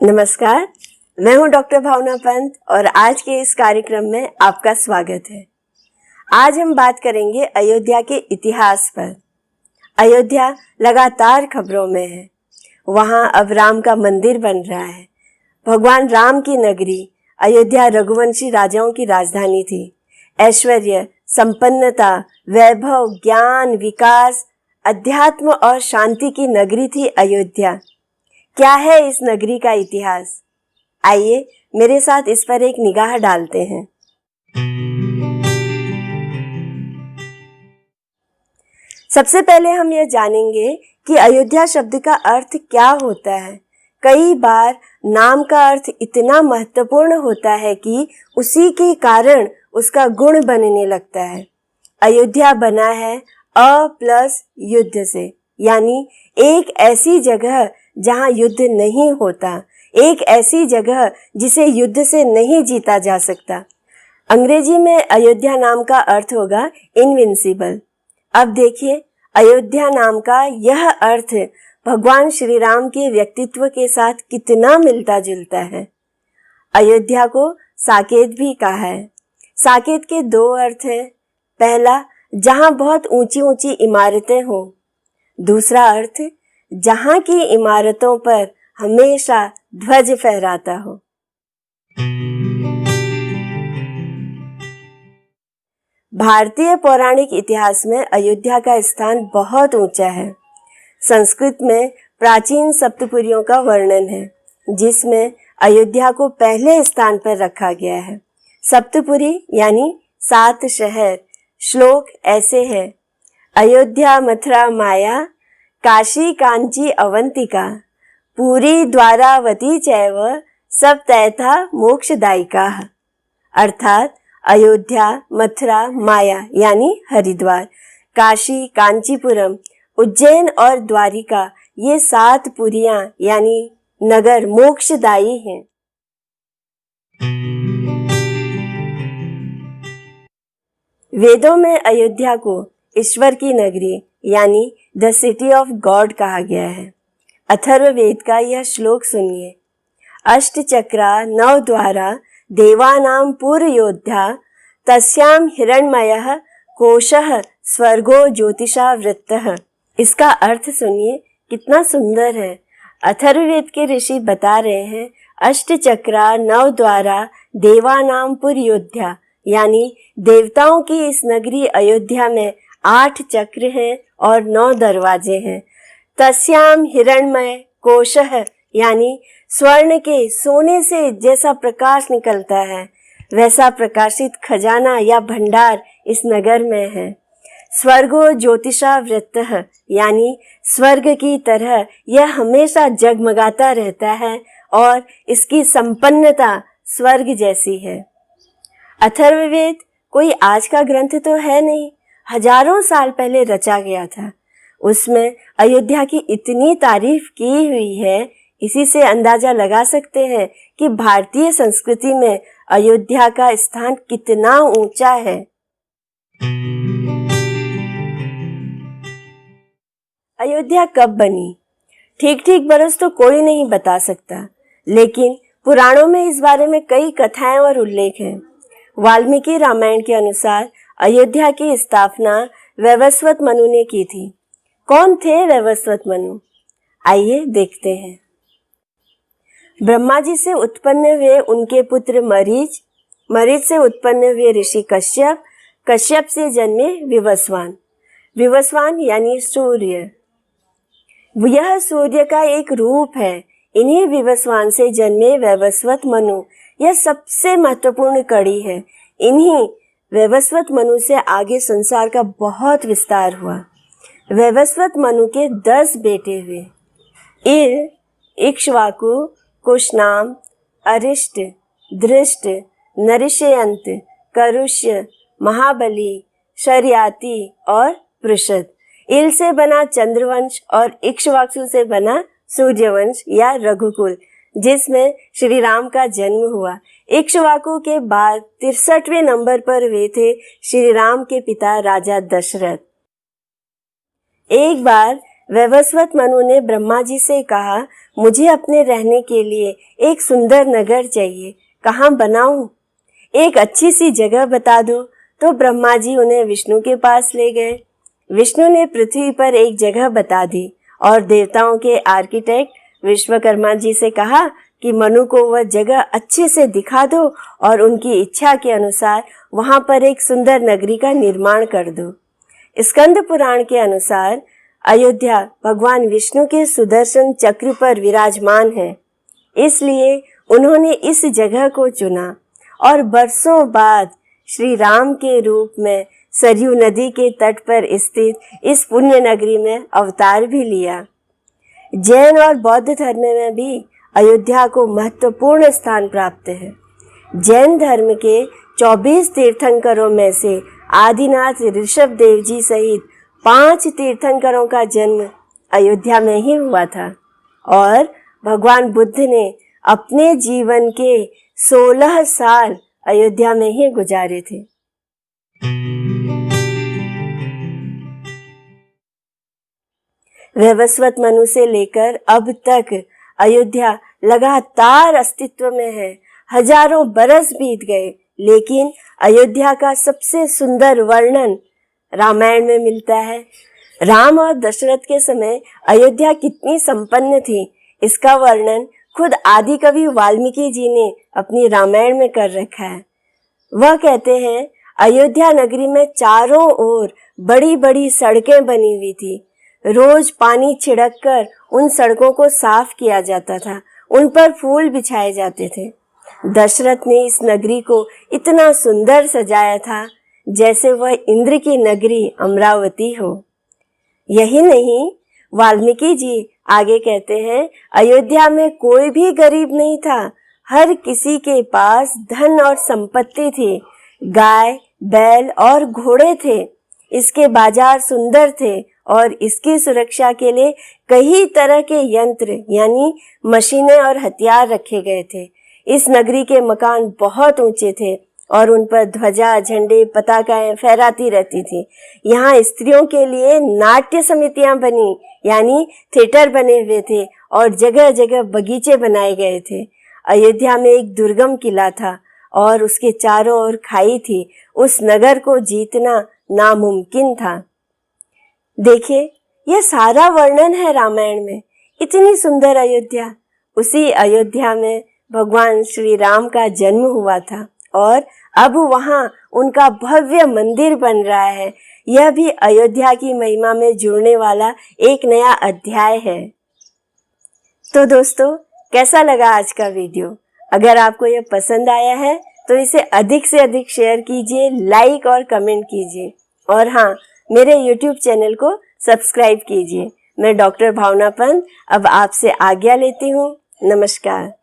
नमस्कार, मैं हूं डॉक्टर भावना पंत और आज के इस कार्यक्रम में आपका स्वागत है। आज हम बात करेंगे अयोध्या के इतिहास पर। अयोध्या लगातार खबरों में है। वहां अब राम का मंदिर बन रहा है। भगवान राम की नगरी अयोध्या रघुवंशी राजाओं की राजधानी थी। ऐश्वर्य, संपन्नता, वैभव, ज्ञान, विकास, अध्यात्म और शांति की नगरी थी अयोध्या। क्या है इस नगरी का इतिहास? आइए मेरे साथ इस पर एक निगाह डालते हैं। सबसे पहले हम यह जानेंगे कि अयोध्या शब्द का अर्थ क्या होता है। कई बार नाम का अर्थ इतना महत्वपूर्ण होता है कि उसी के कारण उसका गुण बनने लगता है। अयोध्या बना है अ प्लस युद्ध से, यानी एक ऐसी जगह जहां युद्ध नहीं होता, एक ऐसी जगह जिसे युद्ध से नहीं जीता जा सकता। अंग्रेजी में अयोध्या नाम का अर्थ होगा इनविंसिबल। अब देखिए, अयोध्या नाम का यह अर्थ भगवान श्री राम के व्यक्तित्व के साथ कितना मिलता जुलता है। अयोध्या को साकेत भी कहा है। साकेत के दो अर्थ हैं। पहला, जहां बहुत ऊंची ऊंची इमारतें हो। दूसरा अर्थ, जहां की इमारतों पर हमेशा ध्वज फहराता हो। भारतीय पौराणिक इतिहास में अयोध्या का स्थान बहुत ऊंचा है। संस्कृत में प्राचीन सप्तपुरियों का वर्णन है, जिसमें अयोध्या को पहले स्थान पर रखा गया है। सप्तपुरी यानी 7 शहर। श्लोक ऐसे है: अयोध्या मथुरा माया, काशी कांची अवंतिका, पूरी द्वारावती चैव सप्तैथा मोक्षदायिका। अर्थात अयोध्या, मथुरा, माया यानी हरिद्वार, काशी, कांचीपुरम, उज्जैन और द्वारिका, ये 7 पुरियां यानी नगर मोक्षदायी हैं। वेदों में अयोध्या को ईश्वर की नगरी यानी द सिटी ऑफ गॉड कहा गया है। अथर्ववेद का यह श्लोक सुनिए: अष्टचक्रा नवद्वारा देवानां पुरयोध्या, तस्यां हिरण्मयः कोशः स्वर्गो ज्योतिषा वृत्तः। इसका अर्थ सुनिए, कितना सुंदर है। अथर्ववेद के ऋषि बता रहे हैं, अष्टचक्रा नवद्वारा देवानां पुरयोध्या, यानी देवताओं की इस नगरी अयोध्या में 8 चक्र हैं और 9 दरवाजे हैं। तस्याम हिरण्मय कोशः, यानी स्वर्ण के, सोने से जैसा प्रकाश निकलता है, वैसा प्रकाशित खजाना या भंडार इस नगर में है। स्वर्गो ज्योतिषा वृत्तः, यानी स्वर्ग की तरह यह हमेशा जगमगाता रहता है और इसकी संपन्नता स्वर्ग जैसी है। अथर्ववेद कोई आज का ग्रंथ तो है नहीं, हजारों साल पहले रचा गया था। उसमें अयोध्या की इतनी तारीफ की हुई है, इसी से अंदाजा लगा सकते हैं कि भारतीय संस्कृति में अयोध्या का स्थान कितना ऊंचा है। अयोध्या कब बनी? ठीक बरस तो कोई नहीं बता सकता, लेकिन पुराणों में इस बारे में कई कथाएं और उल्लेख हैं। वाल्मीकि रामायण के अनुसार अयोध्या की स्थापना वैवस्वत मनु ने की थी। कौन थे वैवस्वत मनु? आइए देखते हैं। ब्रह्मा जी से उत्पन्न हुए उनके पुत्र मरीच, मरीच से उत्पन्न हुए ऋषि कश्यप, कश्यप से जन्मे विवस्वान, विवस्वान यानी सूर्य। यह सूर्य का एक रूप है। इन्हीं विवस्वान से जन्मे वैवस्वत मनु, यह सबसे महत्वपूर्ण कड़ी है। इन्हीं वैवस्वत मनु से आगे संसार का बहुत विस्तार हुआ। वैवस्वत मनु के 10 बेटे हुए: इर, इक्ष्वाकु, कुशनाम, अरिष्ट, दृष्ट, नरिशयंत, करुष्य, महाबली, शर्याति और पृषद। इल से बना चंद्रवंश और इक्ष्वाकु से बना सूर्यवंश या रघुकुल, जिसमें श्री राम का जन्म हुआ। इक्ष्वाकु के बाद 63वें नंबर पर हुए थे श्री राम के पिता राजा दशरथ। एक बार वैवस्वत मनु ने ब्रह्मा जी से कहा, मुझे अपने रहने के लिए एक सुंदर नगर चाहिए, कहाँ बनाऊं? एक अच्छी सी जगह बता दो। तो ब्रह्मा जी उन्हें विष्णु के पास ले गए। विष्णु ने पृथ्वी पर एक जगह बता दी और देवताओं के आर्किटेक्ट विश्वकर्मा जी से कहा कि मनु को वह जगह अच्छे से दिखा दो और उनकी इच्छा के अनुसार वहां पर एक सुंदर नगरी का निर्माण कर दो। स्कंद पुराण के अनुसार अयोध्या भगवान विष्णु के सुदर्शन चक्र पर विराजमान है, इसलिए उन्होंने इस जगह को चुना और बरसों बाद श्री राम के रूप में सरयू नदी के तट पर स्थित इस पुण्य नगरी में अवतार भी लिया। जैन और बौद्ध धर्म में भी अयोध्या को महत्वपूर्ण स्थान प्राप्त है। जैन धर्म के 24 तीर्थंकरों में से आदिनाथ ऋषभ देव जी सहित 5 तीर्थंकरों का जन्म अयोध्या में ही हुआ था और भगवान बुद्ध ने अपने जीवन के 16 साल अयोध्या में ही गुजारे थे। वैवस्वत मनु से लेकर अब तक अयोध्या लगातार अस्तित्व में है। हजारों बरस बीत गए, लेकिन अयोध्या का सबसे सुंदर वर्णन रामायण में मिलता है। राम और दशरथ के समय अयोध्या कितनी संपन्न थी, इसका वर्णन खुद आदि कवि वाल्मीकि जी ने अपनी रामायण में कर रखा है। वह कहते हैं, अयोध्या नगरी में चारों ओर बड़ी बड़ी सड़कें बनी हुई थी। रोज पानी छिड़ककर उन सड़कों को साफ किया जाता था, उन पर फूल बिछाए जाते थे। दशरथ ने इस नगरी को इतना सुंदर सजाया था जैसे वह इंद्र की नगरी अमरावती हो। यही नहीं, वाल्मीकि जी आगे कहते हैं, अयोध्या में कोई भी गरीब नहीं था, हर किसी के पास धन और संपत्ति थी। गाय, बैल और घोड़े थे। इसके बाजार सुंदर थे और इसकी सुरक्षा के लिए कई तरह के यंत्र यानी मशीनें और हथियार रखे गए थे। इस नगरी के मकान बहुत ऊंचे थे और उन पर ध्वजा, झंडे, पताकाएं फहराती रहती थी। यहाँ स्त्रियों के लिए नाट्य समितियां बनी यानी थिएटर बने हुए थे और जगह जगह बगीचे बनाए गए थे। अयोध्या में एक दुर्गम किला था और उसके चारों ओर खाई थी। उस नगर को जीतना नामुमकिन था। देखिए, यह सारा वर्णन है रामायण में। इतनी सुंदर अयोध्या, उसी अयोध्या में भगवान श्री राम का जन्म हुआ था और अब वहां उनका भव्य मंदिर बन रहा है। यह भी अयोध्या की महिमा में जुड़ने वाला एक नया अध्याय है। तो दोस्तों, कैसा लगा आज का वीडियो? अगर आपको यह पसंद आया है तो इसे अधिक से अधिक शेयर कीजिए, लाइक और कमेंट कीजिए और हाँ, मेरे YouTube चैनल को सब्सक्राइब कीजिए। मैं डॉक्टर भावना पंत अब आपसे आज्ञा लेती हूँ। नमस्कार।